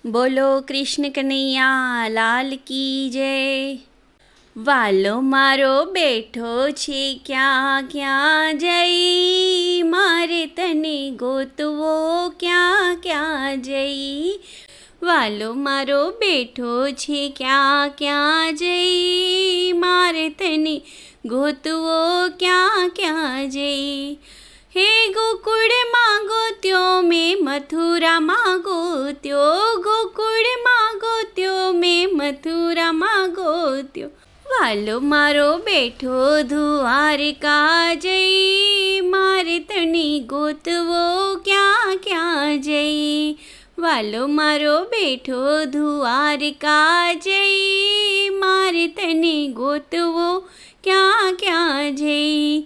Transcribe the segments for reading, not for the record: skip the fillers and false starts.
બોલો કૃષ્ણ કનૈયા લાલ કી જય। વાલો મારો બેઠો છે ક્યાં ક્યાં જઈ, મારે તને ગોતવો ક્યાં ક્યાં જઈ। વાલો મારો બેઠો છે ક્યાં ક્યાં જઈ, મારે તને ગોતવો ક્યાં ક્યાં જઈ। હે ગોકુળમાં ગોત્યો મેં મથુરામાં ગોત્યો, ગોકુળમાં ગોત્યો મેં મથુરામાં ગોત્યો। વાલો મારો બેઠો દ્વારકા જઈ, મારે તને ગોતવો ક્યાં ક્યાં જઈ। વાલો મારો બેઠો દ્વારકા જઈ, મારે તને ગોતવો ક્યાં ક્યાં જઈ।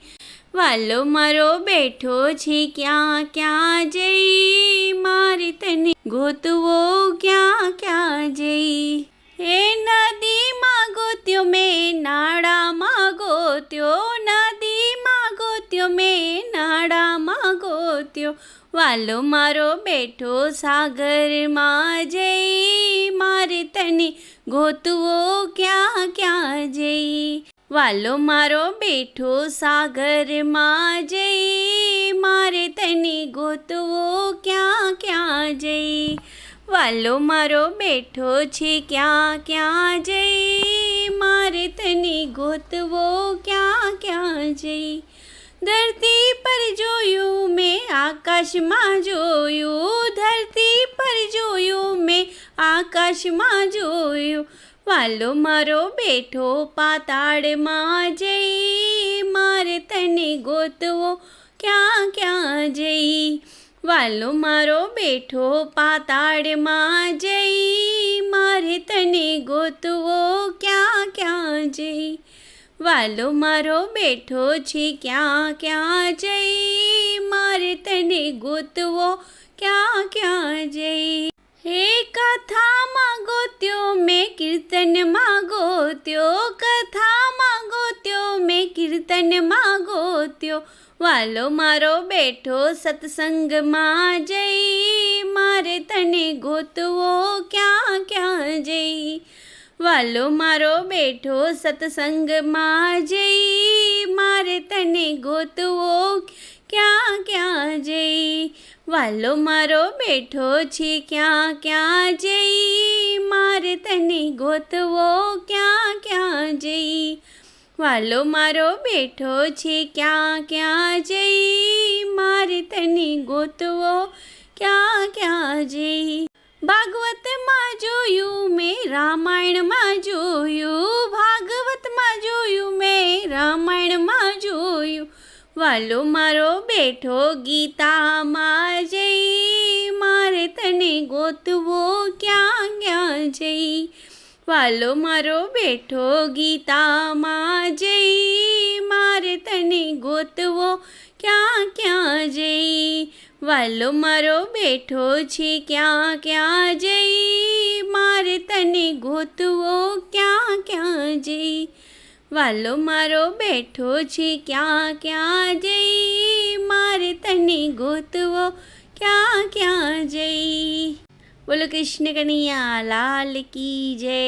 વાલો મારો બેઠો છે ક્યાં ક્યાં જઈ, મારે તને ગોતવો ક્યાં ક્યાં જઈ। હે નદીમાં ગોત્યો મેં નાળામાં ગોત્યો, નદીમાં ગોત્યો મેં નાળામાં ગોત્યો। વાલો મારો બેઠો સાગરમાં જઈ, મારે તને ગોતવો ક્યાં ક્યાં જઈ। વાલો મારો બેઠો સાગરમાં જઈ, મારે તને ગોતવો ક્યાં ક્યાં જઈ। વાલો મારો બેઠો છે ક્યાં ક્યાં જઈ, મારે તને ગોતવો ક્યાં ક્યાં જઈ। ધરતી પર જોયું મેં આકાશમાં જોયું, ધરતી પર જોયું મેં આકાશમાં જોયું। વાલો મારો બેઠો પાતાળમાં જઈ, મારે તને ગોતવો ક્યાં ક્યાં જઈ। વાલો મારો બેઠો પાતાળમાં જઈ, મારે તને ગોતવો ક્યાં ક્યાં જઈ। વાલો મારો બેઠો છે ક્યાં ક્યાં જઈ, મારે તને ગોતવો ક્યાં ક્યાં જઈ। હે કથામાં ગોત્યો મેં કીર્તનમાં ગોત્યો, કથામાં ગોત્યો મેં કીર્તનમાં ગોત્યો। વાલો મારો બેઠો સત્સંગમાં જઈ, મારે તને ગોતવો ક્યાં ક્યાં જઈ। વાલો મારો બેઠો સત્સંગમાં જઈ, મારે તને ગોતવો ક્યાં ક્યાં જઈ। વાલો મારો બેઠો છે ક્યાં ક્યાં જઈ, મારે તને ગોતવો ક્યાં ક્યાં જઈ। વાલો મારો બેઠો છે ક્યાં ક્યાં જઈ, મારે તને ગોતવો ક્યાં ક્યાં જઈ। ભાગવતમાં જોયું મેં રામાયણમાં જોયું, ભાગવતમાં જોયું મેં રામાયણમાં જોયું। વાલો મારો બેઠો ગીતામાં જઈ, મારે તને ગોતવો ક્યાં ક્યાં જઈ। વાલો મારો બેઠો ગીતામાં જઈ, મારે તને ગોતવો ક્યાં ક્યાં જઈ। વાલો મારો બેઠો છે ક્યાં ક્યાં જઈ, મારે તને ગોતવો ક્યાં ક્યાં જઈ। વાલો મારો બેઠો છે ક્યાં ક્યાં જઈ, મારે તને ગોતવો ક્યાં ક્યાં જઈ। બોલો કૃષ્ણ કનૈયા લાલ કી જય।